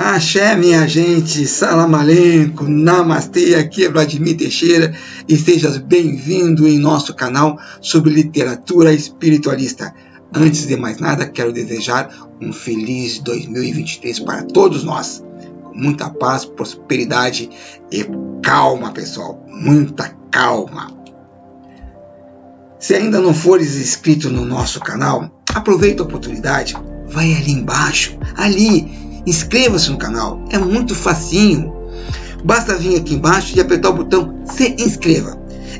Axé, minha gente, salam aleikum, namastê, aqui é Vladimir Teixeira e seja bem-vindo em nosso canal sobre literatura espiritualista. Antes de mais nada, quero desejar um feliz 2023 para todos nós, com muita paz, prosperidade e calma, pessoal, muita calma. Se ainda não fores inscrito no nosso canal, aproveita a oportunidade, vai ali embaixo, inscreva-se no canal, é muito facinho. Basta vir aqui embaixo e apertar o botão se inscreva.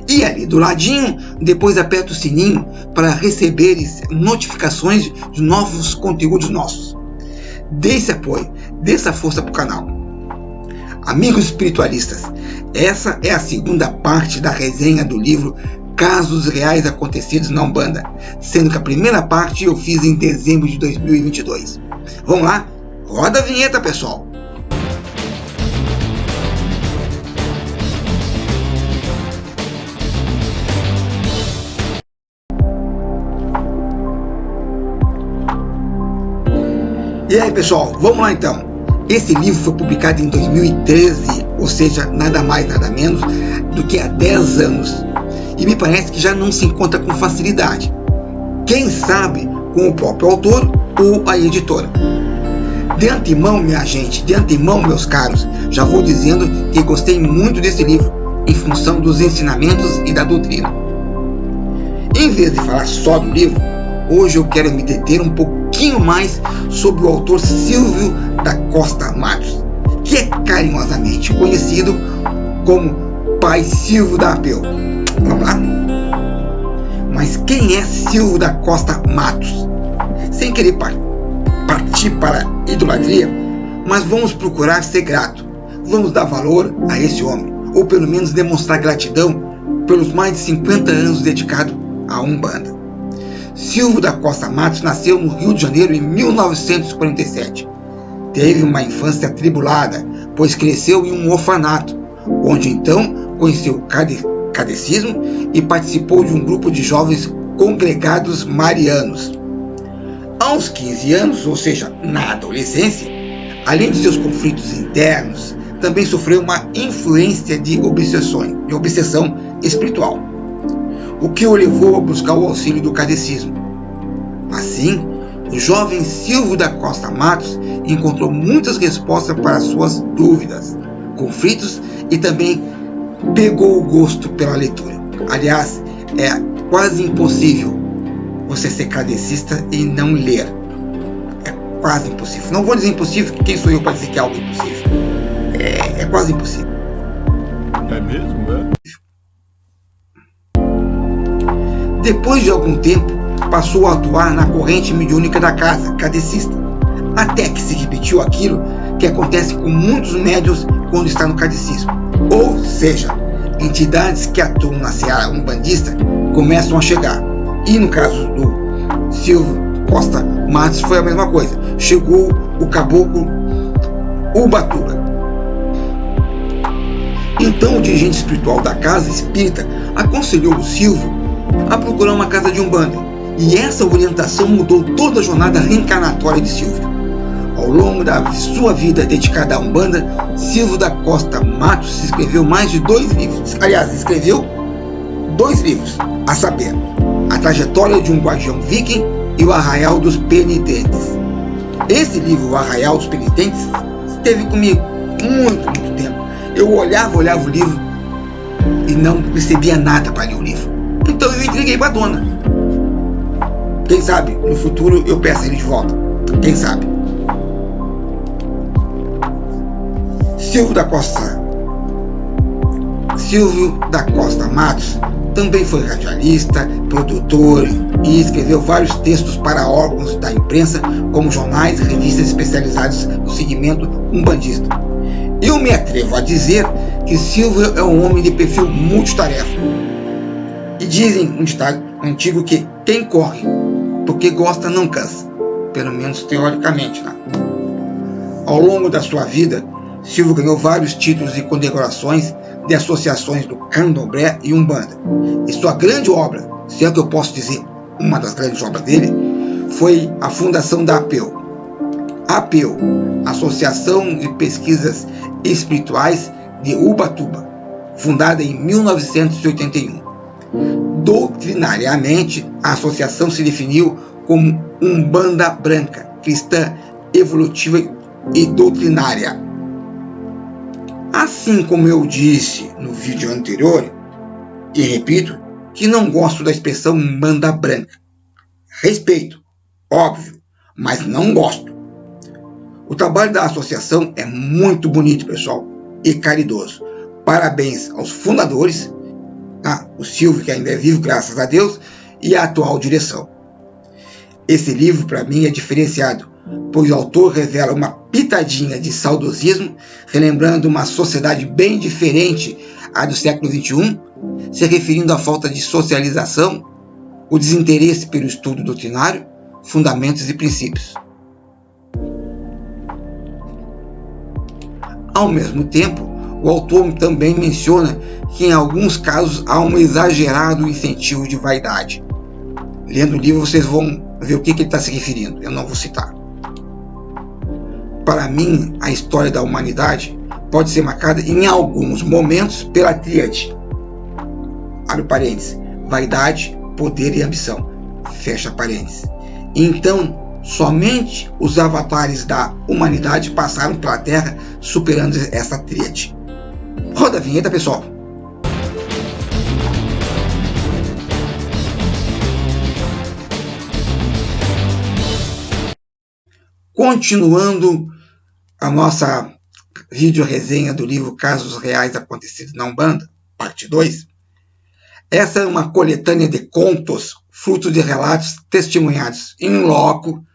E ali do ladinho, depois aperta o sininho para receberes notificações de novos conteúdos nossos. Dê esse apoio, dê essa força para o canal. Amigos espiritualistas, essa é a segunda parte da resenha do livro Casos Reais Acontecidos na Umbanda, sendo que a primeira parte eu fiz em dezembro de 2022. Vamos lá? Roda a vinheta, pessoal! E aí, pessoal, vamos lá então. Esse livro foi publicado em 2013, ou seja, nada mais, nada menos do que há 10 anos. E me parece que já não se encontra com facilidade. Quem sabe com o próprio autor ou a editora. De antemão, minha gente, de antemão, meus caros, já vou dizendo que gostei muito desse livro, em função dos ensinamentos e da doutrina. Em vez de falar só do livro, hoje eu quero me deter um pouquinho mais sobre o autor Silvio da Costa Matos, que é carinhosamente conhecido como Pai Silvio da Apeu. Vamos lá? Mas quem é Silvio da Costa Matos? Sem querer partir para a idolatria, mas vamos procurar ser grato. Vamos dar valor a esse homem, ou pelo menos demonstrar gratidão pelos mais de 50 anos dedicados à Umbanda. Silvio da Costa Matos nasceu no Rio de Janeiro em 1947. Teve uma infância atribulada, pois cresceu em um orfanato, onde então conheceu o catecismo e participou de um grupo de jovens congregados marianos. Aos 15 anos, ou seja, na adolescência, além de seus conflitos internos, também sofreu uma influência de obsessão espiritual, o que o levou a buscar o auxílio do catecismo. Assim, o jovem Silvio da Costa Matos encontrou muitas respostas para suas dúvidas, conflitos e também pegou o gosto pela leitura. Aliás, é quase impossível você ser kardecista e não ler. É quase impossível. Não vou dizer impossível, porque quem sou eu para dizer que é algo impossível? É quase impossível. É mesmo, né? Depois de algum tempo, passou a atuar na corrente mediúnica da casa, kardecista, até que se repetiu aquilo que acontece com muitos médiuns quando está no kardecismo. Ou seja, entidades que atuam na seara umbandista começam a chegar. E no caso do Silvio Costa Matos foi a mesma coisa. Chegou o caboclo Ubatuba. Então o dirigente espiritual da casa espírita aconselhou o Silvio a procurar uma casa de Umbanda. E essa orientação mudou toda a jornada reencarnatória de Silvio. Ao longo da sua vida dedicada à Umbanda, Silvio da Costa Matos escreveu mais de 2 livros. Aliás, escreveu 2 livros, a saber, A Trajetória de um Guardião Viking e O Arraial dos Penitentes. Esse livro, O Arraial dos Penitentes, esteve comigo muito tempo. Eu olhava o livro e não percebia nada para ler o livro. Então eu entreguei para a dona. Quem sabe, no futuro eu peço ele de volta. Quem sabe? Silvio da Costa Matos também foi radialista, produtor e escreveu vários textos para órgãos da imprensa, como jornais e revistas especializados no segmento umbandista. Eu me atrevo a dizer que Silvio é um homem de perfil multitarefa. E dizem um ditado antigo que quem corre porque gosta não cansa, pelo menos teoricamente, né? Ao longo da sua vida, Silvio ganhou vários títulos e condecorações de associações do Candomblé e Umbanda. E sua grande obra, se é que eu posso dizer uma das grandes obras dele, foi a fundação da Apeu. APEU, Associação de Pesquisas Espirituais de Ubatuba, fundada em 1981. Doutrinariamente, a associação se definiu como Umbanda Branca, cristã, evolutiva e doutrinária. Assim como eu disse no vídeo anterior, e repito, que não gosto da expressão Umbanda Branca. Respeito, óbvio, mas não gosto. O trabalho da associação é muito bonito, pessoal, e caridoso. Parabéns aos fundadores, o Silvio, que ainda é vivo, graças a Deus, e a atual direção. Esse livro, para mim, é diferenciado, pois o autor revela uma pitadinha de saudosismo, relembrando uma sociedade bem diferente à do século XXI, se referindo à falta de socialização, o desinteresse pelo estudo doutrinário, fundamentos e princípios. Ao mesmo tempo, o autor também menciona que em alguns casos há um exagerado incentivo de vaidade. Lendo o livro vocês vão ver o que ele está se referindo, eu não vou citar. Para mim, a história da humanidade pode ser marcada em alguns momentos pela tríade. Abre parênteses, vaidade, poder e ambição. Fecha parênteses. Então, somente os avatares da humanidade passaram pela Terra superando essa tríade. Roda a vinheta, pessoal. Continuando a nossa vídeo resenha do livro Casos Reais Acontecidos na Umbanda, parte 2. Essa é uma coletânea de contos, fruto de relatos testemunhados em loco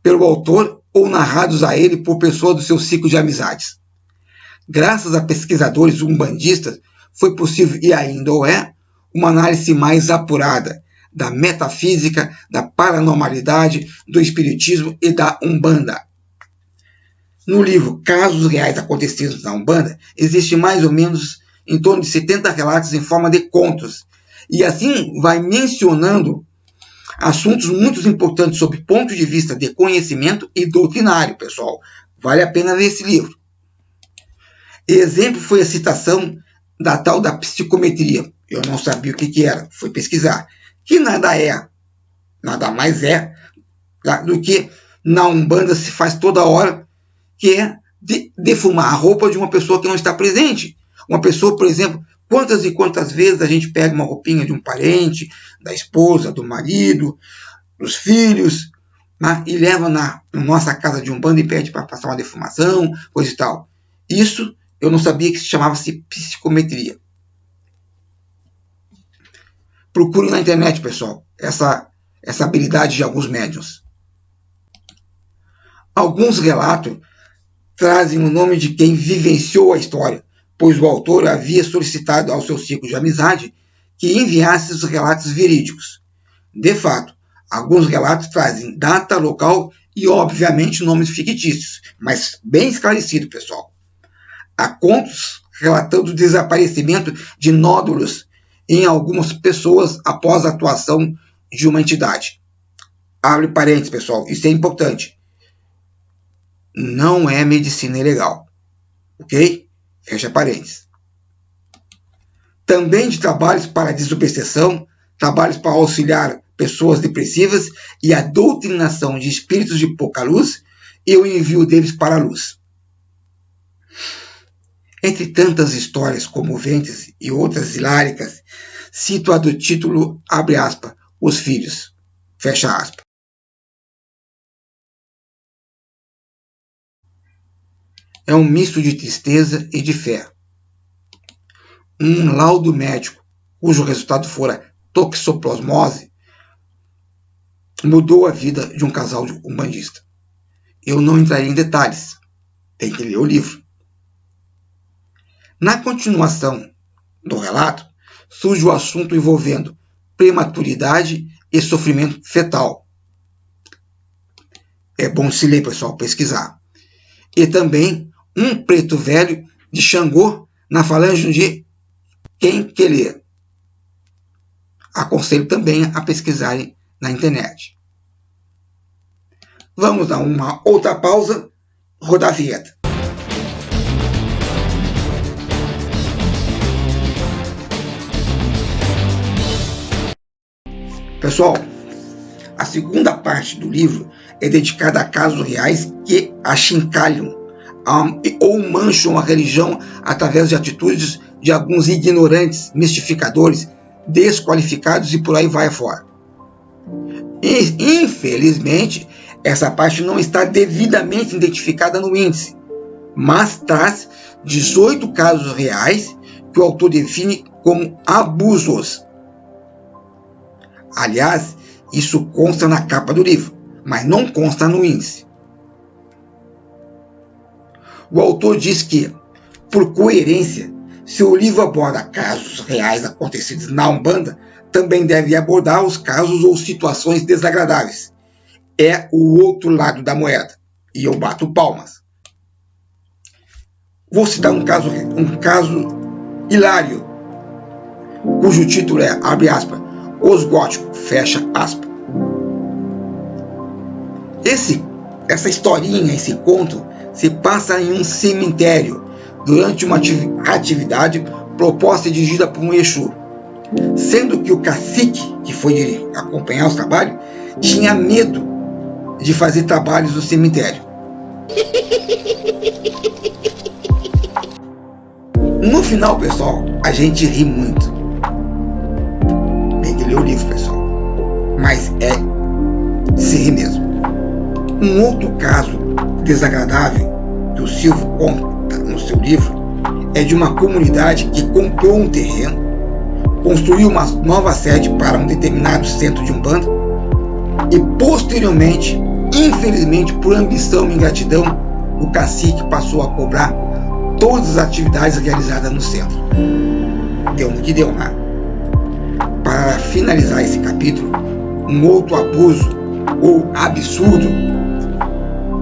pelo autor ou narrados a ele por pessoas do seu ciclo de amizades. Graças a pesquisadores umbandistas, foi possível, e ainda o é, uma análise mais apurada da metafísica, da paranormalidade, do espiritismo e da Umbanda. No livro Casos Reais Acontecidos na Umbanda, existe mais ou menos em torno de 70 relatos em forma de contos, e assim vai mencionando assuntos muito importantes sob ponto de vista de conhecimento e doutrinário, pessoal. Vale a pena ler esse livro. Exemplo foi a citação da tal da psicometria. Eu não sabia o que era, fui pesquisar. Que nada mais é do que na Umbanda se faz toda hora, que é defumar a roupa de uma pessoa que não está presente. Uma pessoa, por exemplo, quantas e quantas vezes a gente pega uma roupinha de um parente, da esposa, do marido, dos filhos, e leva na nossa casa de Umbanda e pede para passar uma defumação, coisa e tal. Isso eu não sabia que se chamava-se psicometria. Procure na internet, pessoal, essa habilidade de alguns médiuns. Alguns relatos trazem o nome de quem vivenciou a história, pois o autor havia solicitado ao seu ciclo de amizade que enviasse os relatos verídicos. De fato, alguns relatos trazem data, local e, obviamente, nomes fictícios, mas bem esclarecido, pessoal. Há contos relatando o desaparecimento de nódulos em algumas pessoas após a atuação de uma entidade. Abre parênteses, pessoal, isso é importante. Não é medicina ilegal, ok? Fecha parênteses. Também de trabalhos para desobsessão, trabalhos para auxiliar pessoas depressivas e a doutrinação de espíritos de pouca luz e o envio deles para a luz. Entre tantas histórias comoventes e outras hiláricas, cito a do título, abre aspas, Os Filhos, fecha aspas. É um misto de tristeza e de fé. Um laudo médico, cujo resultado fora toxoplasmose, mudou a vida de um casal de umbandista. Eu não entrarei em detalhes, tem que ler o livro. Na continuação do relato, surge o assunto envolvendo prematuridade e sofrimento fetal. É bom se ler, pessoal, pesquisar. E também um preto velho de Xangô na falange de Quenquelê. Aconselho também a pesquisarem na internet. Vamos a uma outra pausa, rodar a vinheta. Pessoal, a segunda parte do livro é dedicada a casos reais que achincalham ou mancham a religião através de atitudes de alguns ignorantes, mistificadores, desqualificados e por aí vai fora. E, infelizmente, essa parte não está devidamente identificada no índice, mas traz 18 casos reais que o autor define como abusos. Aliás, isso consta na capa do livro, mas não consta no índice. O autor diz que, por coerência, se o livro aborda casos reais acontecidos na Umbanda, também deve abordar os casos ou situações desagradáveis. É o outro lado da moeda, e eu bato palmas. Vou citar um caso hilário, cujo título é, abre aspas, Os Góticos, fecha aspas. Essa historinha, esse conto, se passa em um cemitério durante uma atividade proposta e dirigida por um Exu, sendo que o cacique, que foi acompanhar os trabalhos, tinha medo de fazer trabalhos no cemitério. No final, pessoal, a gente ri muito. Tem que ler o livro, pessoal, mas é se rir mesmo. Um outro caso desagradável que o Silvio conta no seu livro é de uma comunidade que comprou um terreno, construiu uma nova sede para um determinado centro de Umbanda e posteriormente, infelizmente por ambição e ingratidão, o cacique passou a cobrar todas as atividades realizadas no centro. Deu no que deu, né? Para finalizar esse capítulo, um outro abuso ou absurdo,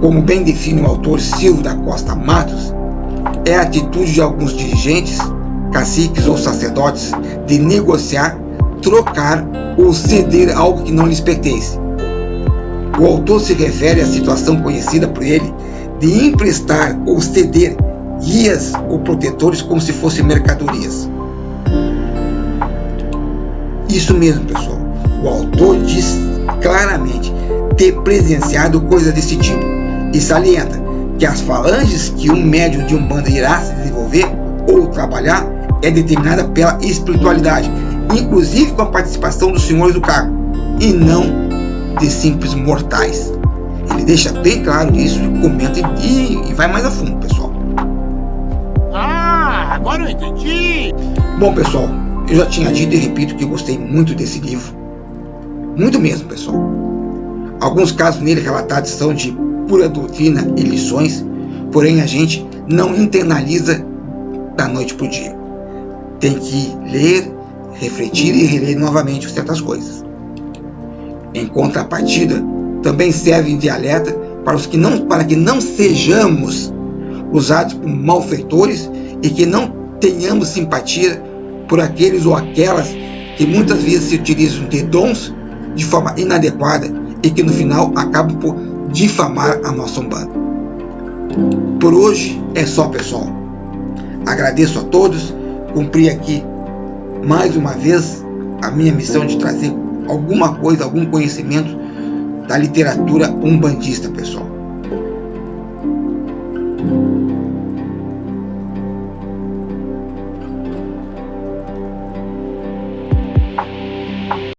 como bem define o autor Silvio da Costa Matos, é a atitude de alguns dirigentes, caciques ou sacerdotes de negociar, trocar ou ceder algo que não lhes pertence. O autor se refere à situação conhecida por ele de emprestar ou ceder guias ou protetores como se fossem mercadorias. Isso mesmo, pessoal. O autor diz claramente ter presenciado coisa desse tipo e salienta que as falanges que um médium de Umbanda irá se desenvolver ou trabalhar é determinada pela espiritualidade, inclusive com a participação dos senhores do cargo, e não de simples mortais. Ele deixa bem claro isso, comenta e vai mais a fundo, pessoal. Ah, agora eu entendi! Bom, pessoal, eu já tinha dito e repito que gostei muito desse livro. Muito mesmo, pessoal. Alguns casos nele relatados são de pura doutrina e lições, porém a gente não internaliza da noite para o dia. Tem que ler, refletir e reler novamente certas coisas. Em contrapartida, também servem de alerta para que não sejamos usados por malfeitores e que não tenhamos simpatia por aqueles ou aquelas que muitas vezes se utilizam de dons de forma inadequada e que no final acabam por difamar a nossa Umbanda. Por hoje é só, pessoal. Agradeço a todos, cumpri aqui mais uma vez a minha missão de trazer alguma coisa, algum conhecimento da literatura umbandista, pessoal.